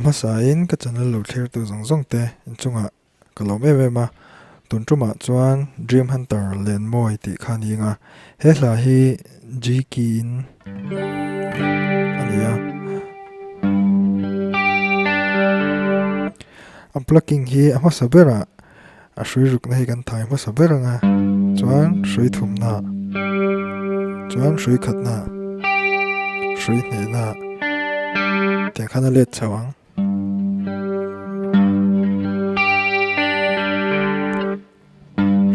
Masain ka channel lo clear tu zong zong te chunga kalo me me ma tun tuma chuan Dream Hunter len moi ti khani nga he hla hi G key in ania unplugging hi ama sabera a shui ruk nei kan thai ma sabera nga chuan shui thum na chuan shui khat na shui ne na te khana let chawang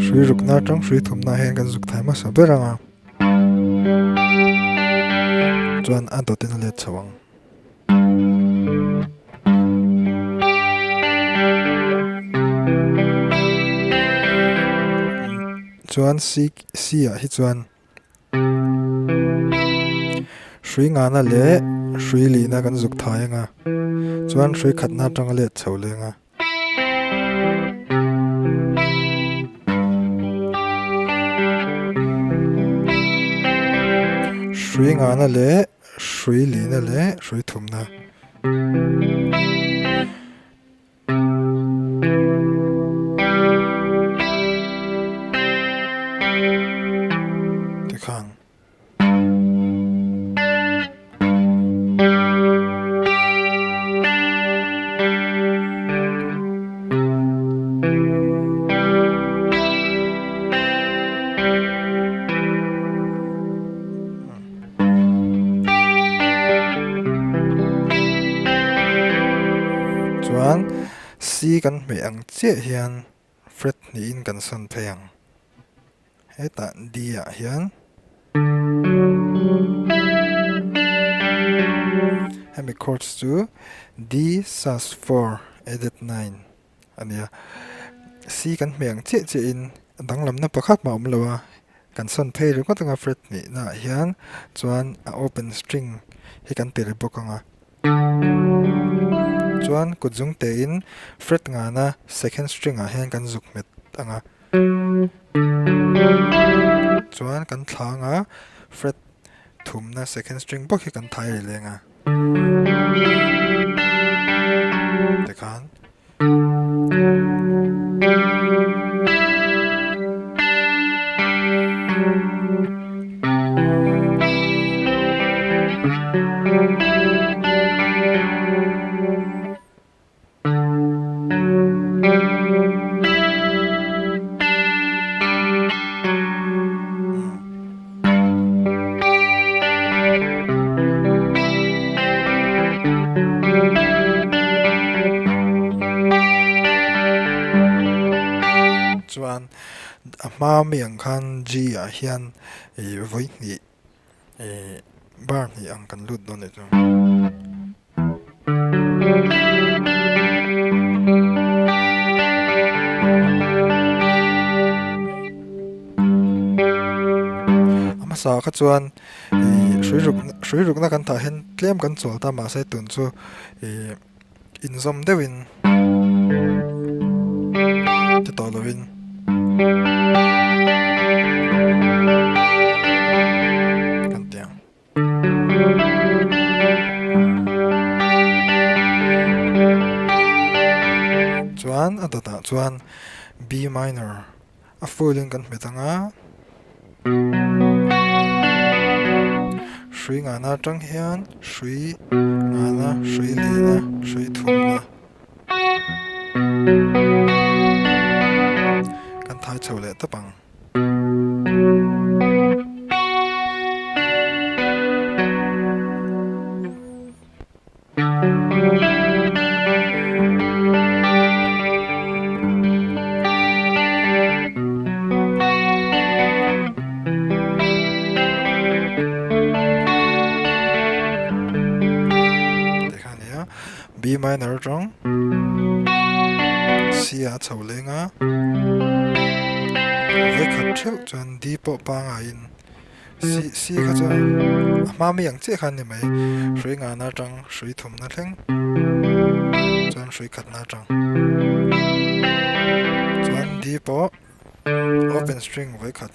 shui ruk na tang shui thum na hen kan zuk thai ma sabera nga chuan an to tin let chawang chuan C a hi chuan shui nga na le shui li na kan zuk thai nga chuan shui khat na tang let chho le nga shui nga na le shui li na le shui thum na te khang chuan C kan me ang che hian fret ni in kan son pheyang heta D a hian hemi chords chu D sus4 edit 9 ania C kan me ang che in danglam na pakhat ma lawa kan son phei ru ko tanga fret ni na hian chuan a open string hi kan tir bokanga chuan kutzung te in fret nga na second string a hian kan zuk met anga chuan kan thla nga fret thum na second string bok hi kan thai le nga te khan chuan a hma miang khan G a hian voi ni bar ni ang kan lut don le chu ama sa kha chuan shui ruk na kan tha hen tlem kan chol ta ma sai tun chu in zom dewin te to lovin kan tiang chuan atata chuan B minor a fullin kan metanga shui nga na tang hian shui nga na shui li na shui thum na kan thai chho le tapang B minor trong C a chho le nga ve khat theu chuan D po pa nga in C kha chuan ma mi yang che khan ni mai shui nga na tang shui thum na thleng chuan shui khat na tang chuan D po open string ve khat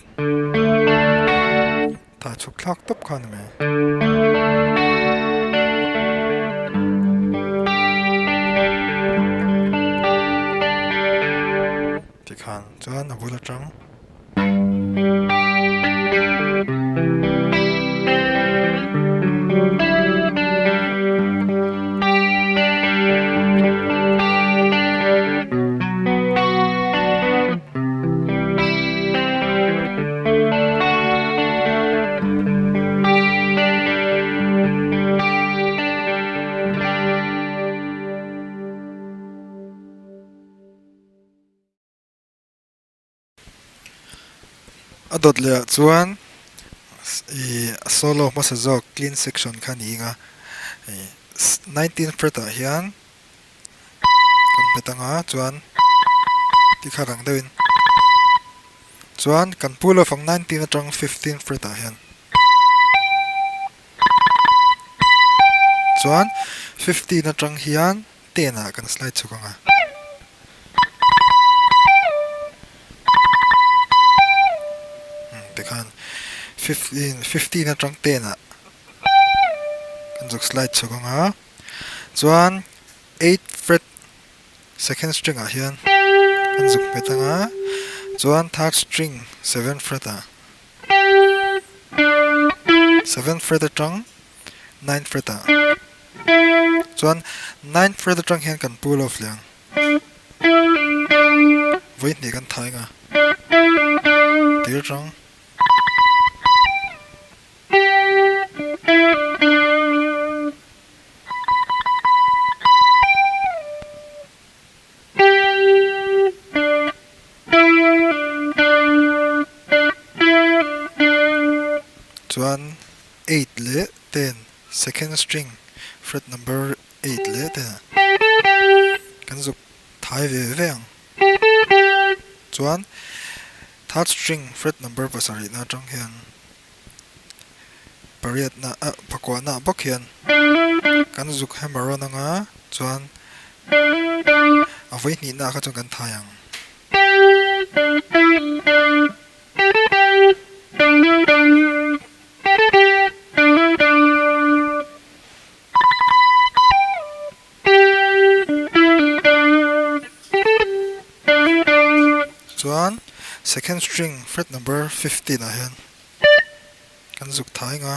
ta chuk thak top khan mai chuan a bul atang adot le chuan solo masa zawk clean section khan inga 19 fret ah hian kan petanga chuan ti kharang deuin chuan kan pull off ang 19 atang 15 fret ah hian chuan 15 atang hian 10 ah kan slide chukanga kan 15 atang 10 ah kan zuk slide chukanga chuan 8 fret second string ah hian kan zuk petanga chuan third string 7 fret ah 7 fret atang 9 fret ah chuan 9 fret atang hian kan pull off liang void ni kan thai nga tir tang chuan 8 le 10 second string fret number 8 le 10 kan zuk thai ve veng chuan third string fret number pasari na tang hian pariat na pakwa na bok hian kan zuk hammer on anga chuan avoi ni na kha chung kan thayang chuan second string fret number 15 ah hian kan zuk thai nga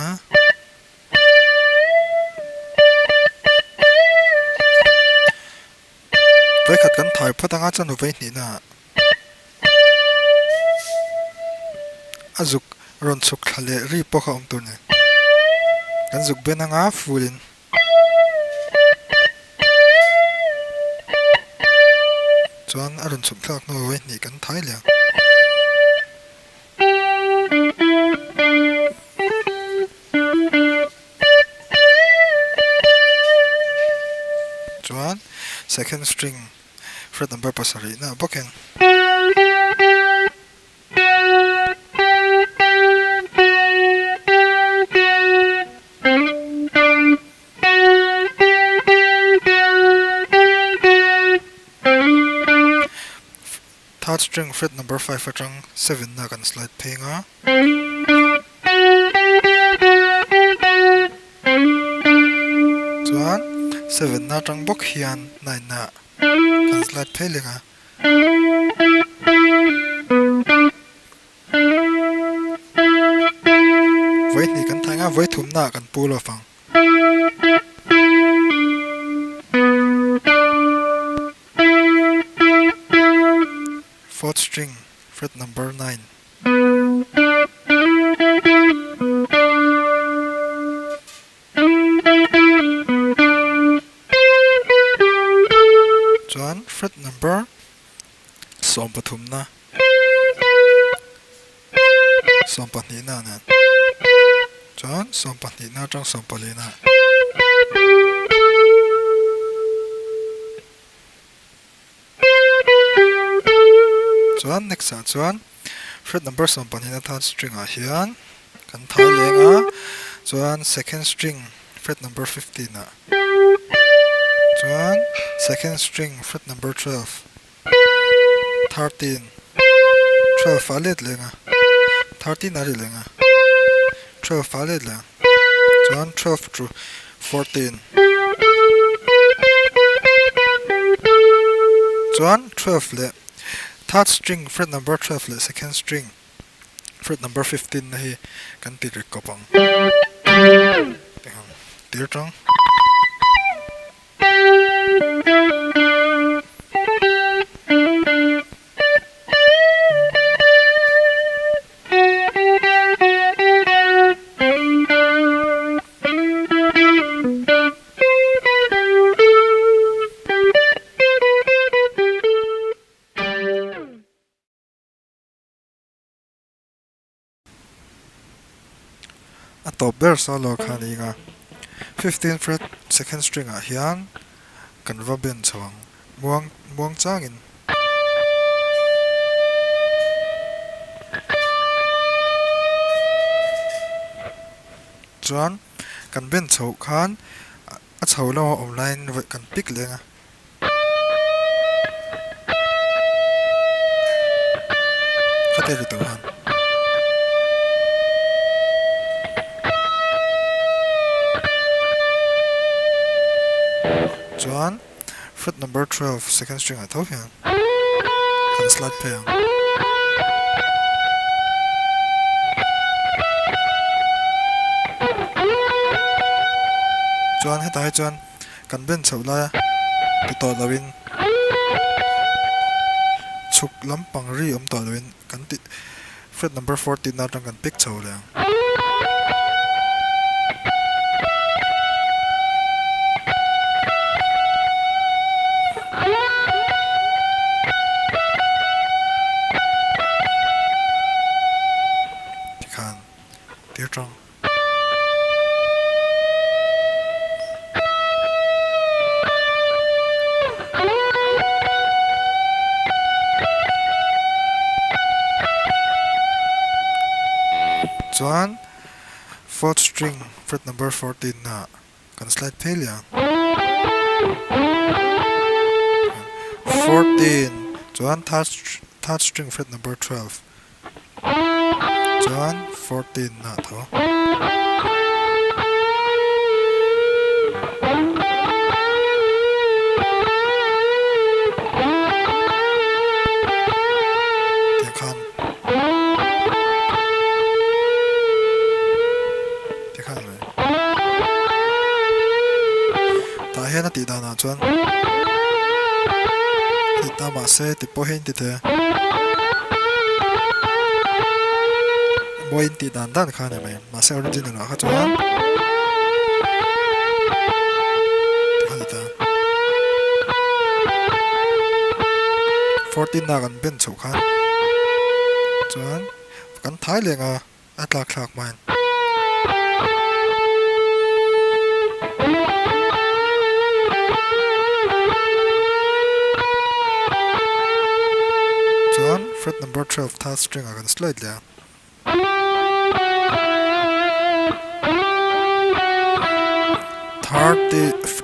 vai khat kan thai phatanga chanu vai ni na azuk ron chuk khale ri pokha om tu ne kan zuk benanga fulin chuan aron chuk thak no vai ni kan thai liang chuan second string fret number pasari na boken third string fret number 5 atang 7 na kan slide phenga chuan 7 na atang bok hian 9 na kan slide phelenga void ni kan thanga void thum na kan pull off ang fourth string fret number 9 chuan fret number som pathum na som pahnih na na chuan som pahnih na tang som pali na chuan next ah chuan fret number som pahnih na third string ah hian kan thai lenga chuan second string fret number 15 ah chuan second string fret number 12 13 12 alet lenga 13 ari lenga 12 alet lenga chuan 12 to 14 chuan 12 le third string fret number 12 le second string fret number 15 na hi kan ti rik kopang tir tang a top ber solo khani nga 15 fret second string ah hian kan va ben chawang muang changin chuan kan ben chho khan a chho lo online kan pick lenga khate ri to han chuan fret number 12 second string a tho hian kan slide phang chuan hetai chuan kan ben chho la ti to lawin chuk lampang ri to lawin kan ti fret number 14 na tang kan pick chho le tir tang chuan fourth string fret number 14 na kan slide phel ya 14 chuan third string fret number 12 chuan 14 na tho tikhan le ta hian ti da na chuan ti ta ma se ti po hen ti the boin ti dan khane mai ma se original na kha chuan ta 14 na kan ben chho khan chuan kan thai lenga atlak thlak man chuan fret number 12 third string akan slide le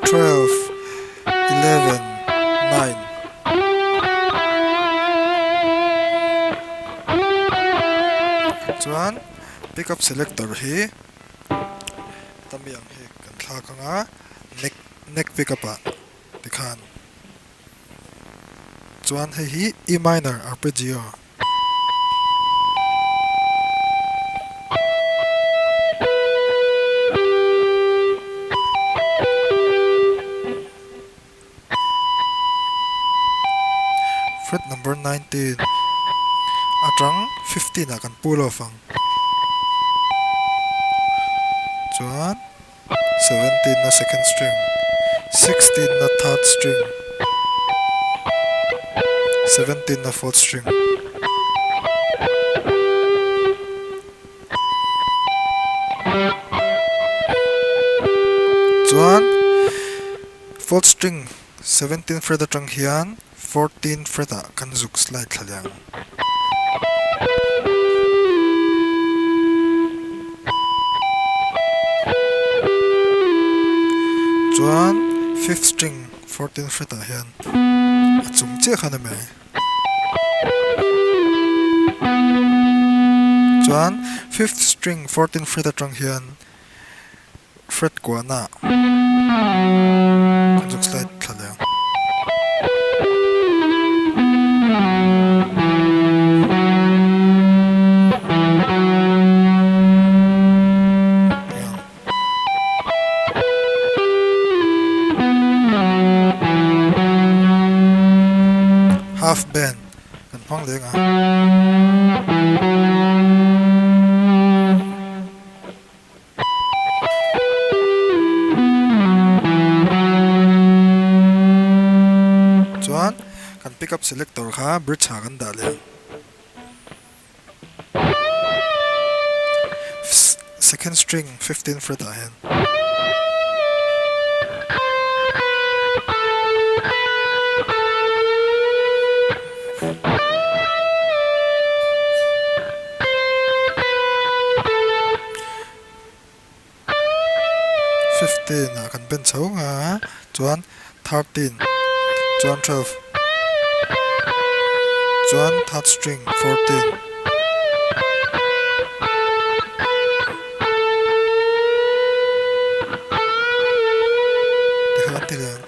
12 11 9 chuan pickup selector hi tamiang hi kan thla kanga neck pickup a tikhan chuan hi E minor arpeggio fret number 19 atang 15 akan pull off ang chuan 17 na second string 16 na third string 17 na fourth string chuan fourth string 17 fret atang hian 14 fret a kan zuk slide thaliang chuan fifth string 14 fret a hian a chung che khana mai chuan fifth string 14 fret atang hian fret kwa na kan zuk slide thaliang pickup selector kha bridge ha kan da le second string 15 fret a hen kan ben chho nga chuan 13 chuan 12 chuan third string 14 tilen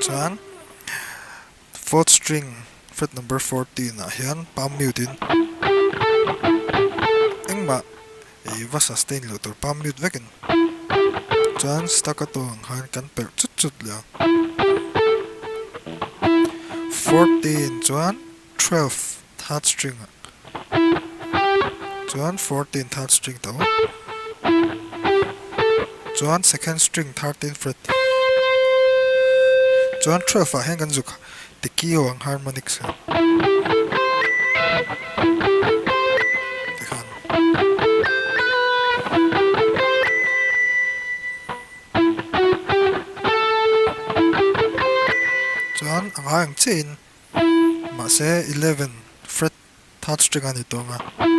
chuan fourth string fret number 14 a hian palm mute in engma va sustain lo tur palm mute vekin chuan staccato ang han kan per chut le 14 chuan 12 third string chuan 14 third string to chuan second string 13 fret chuan 12 a hen kan zuk tikio ang harmonics chuan ang hang chin ma se 11 fret third string ani to nga